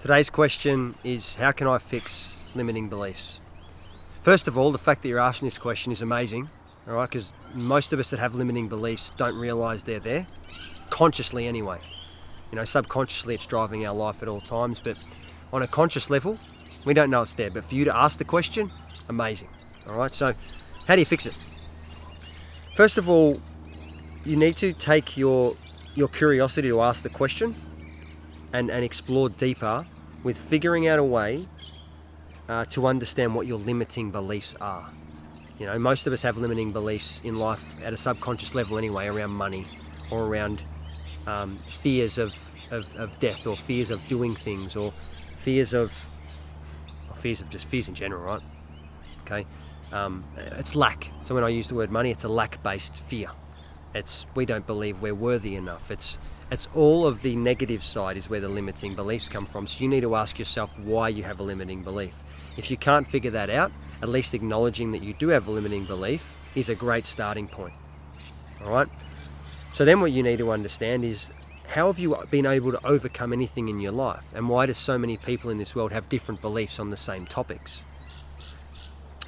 Today's question is, how can I fix limiting beliefs? First of all, the fact that you're asking this question is amazing, all right, because most of us that have limiting beliefs don't realise they're there, consciously anyway. You know, subconsciously it's driving our life at all times, but on a conscious level, we don't know it's there. But for you to ask the question, amazing, all right? So how do you fix it? First of all, you need to take your curiosity to ask the question and explore deeper with figuring out a way to understand what your limiting beliefs are. You know, most of us have limiting beliefs in life at a subconscious level anyway, around money or around fears of death, or fears of doing things, or fears in general, right? Okay, it's lack. So when I use the word money, it's a lack-based fear. It's we don't believe we're worthy enough. It's all of the negative side is where the limiting beliefs come from. So you need to ask yourself why you have a limiting belief. If you can't figure that out, at least acknowledging that you do have a limiting belief is a great starting point. All right? So then what you need to understand is, how have you been able to overcome anything in your life? And why do so many people in this world have different beliefs on the same topics?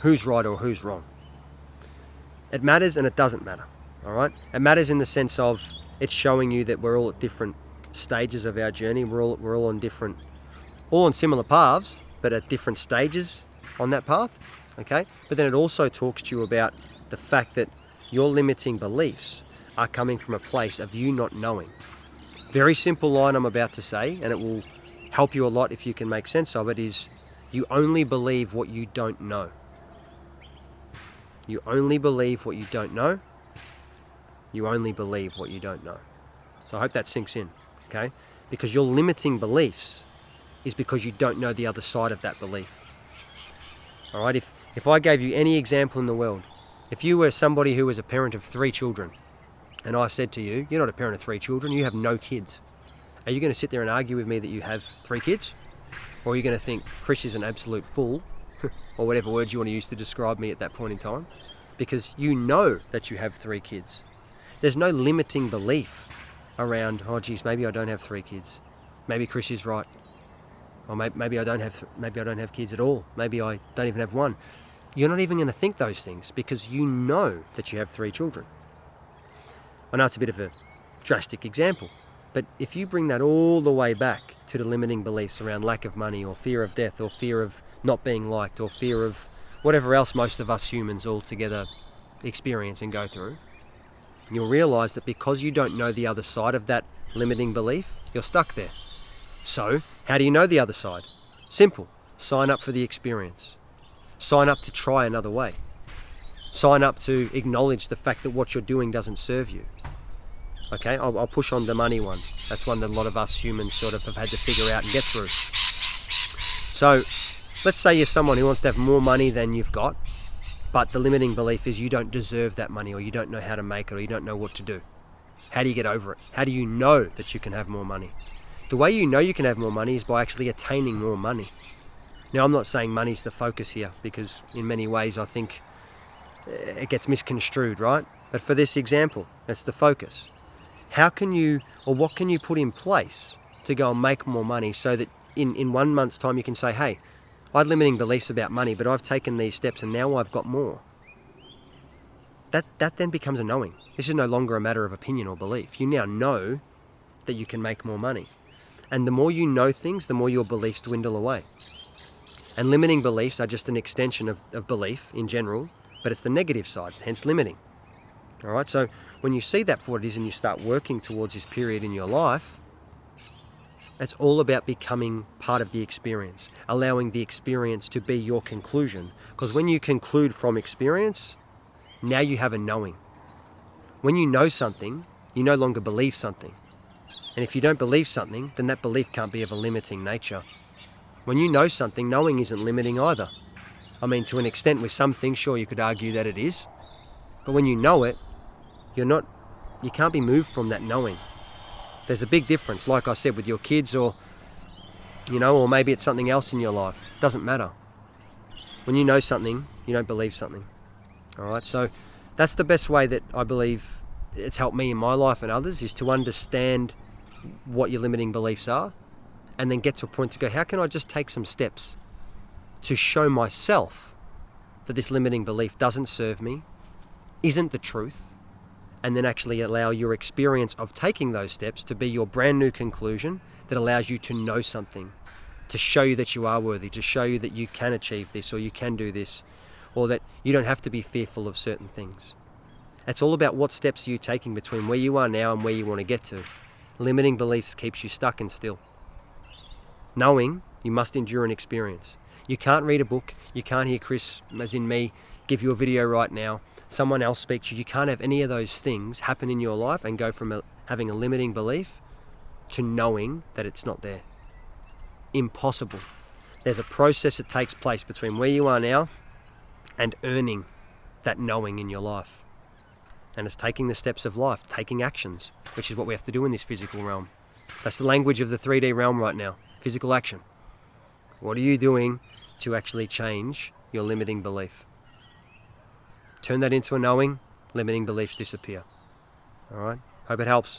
Who's right or who's wrong? It matters and it doesn't matter. All right? It matters in the sense of it's showing you that we're all at different stages of our journey. We're all on similar paths, but at different stages on that path. Okay? But then it also talks to you about the fact that your limiting beliefs are coming from a place of you not knowing. Very simple line I'm about to say, and it will help you a lot if you can make sense of it, is you only believe what you don't know. You only believe what you don't know. You only believe what you don't know. So I hope that sinks in, okay? Because your limiting beliefs is because you don't know the other side of that belief. All right, if I gave you any example in the world, if you were somebody who was a parent of 3 children, and I said to you, you're not a parent of 3 children, you have no kids. Are you going to sit there and argue with me that you have 3 kids? Or are you going to think Chris is an absolute fool, or whatever words you want to use to describe me at that point in time? Because you know that you have 3 kids. There's no limiting belief around, oh geez, maybe I don't have 3 kids. Maybe Chris is right. Or maybe I don't have kids at all. Maybe I don't even have one. You're not even going to think those things because you know that you have 3 children. I know it's a bit of a drastic example, but if you bring that all the way back to the limiting beliefs around lack of money, or fear of death, or fear of not being liked, or fear of whatever else most of us humans all together experience and go through, you'll realise that because you don't know the other side of that limiting belief, you're stuck there. So, how do you know the other side? Simple. Sign up for the experience. Sign up to try another way. Sign up to acknowledge the fact that what you're doing doesn't serve you. Okay, I'll push on the money one. That's one that a lot of us humans sort of have had to figure out and get through. So, let's say you're someone who wants to have more money than you've got, but the limiting belief is you don't deserve that money, or you don't know how to make it, or you don't know what to do. How do you get over it? How do you know that you can have more money? The way you know you can have more money is by actually attaining more money. Now, I'm not saying money's the focus here, because in many ways I think it gets misconstrued, right? But for this example, that's the focus. How can you, or what can you put in place to go and make more money so that in 1 month's time you can say, hey, I had limiting beliefs about money, but I've taken these steps and now I've got more. That then becomes a knowing. This is no longer a matter of opinion or belief. You now know that you can make more money. And the more you know things, the more your beliefs dwindle away. And limiting beliefs are just an extension of belief in general, but it's the negative side, hence limiting. All right, so when you see that for what it is and you start working towards this period in your life, it's all about becoming part of the experience, allowing the experience to be your conclusion. Because when you conclude from experience, now you have a knowing. When you know something, you no longer believe something. And if you don't believe something, then that belief can't be of a limiting nature. When you know something, knowing isn't limiting either. I mean, to an extent with some things, sure, you could argue that it is. But when you know it, you can't be moved from that knowing. There's a big difference, like I said, with your kids, or maybe it's something else in your life. It doesn't matter. When you know something, you don't believe something. All right, so that's the best way that I believe it's helped me in my life and others, is to understand what your limiting beliefs are and then get to a point to go, how can I just take some steps to show myself that this limiting belief doesn't serve me, isn't the truth, and then actually allow your experience of taking those steps to be your brand new conclusion that allows you to know something, to show you that you are worthy, to show you that you can achieve this or you can do this, or that you don't have to be fearful of certain things. It's all about what steps are you taking between where you are now and where you want to get to. Limiting beliefs keeps you stuck and still. Knowing you must endure an experience. You can't read a book, you can't hear Chris, as in me, give you a video right now, someone else speak to you. You can't have any of those things happen in your life and go from having a limiting belief to knowing that it's not there. Impossible. There's a process that takes place between where you are now and earning that knowing in your life. And it's taking the steps of life, taking actions, which is what we have to do in this physical realm. That's the language of the 3D realm right now, physical action. What are you doing to actually change your limiting belief? Turn that into a knowing, limiting beliefs disappear. All right? Hope it helps.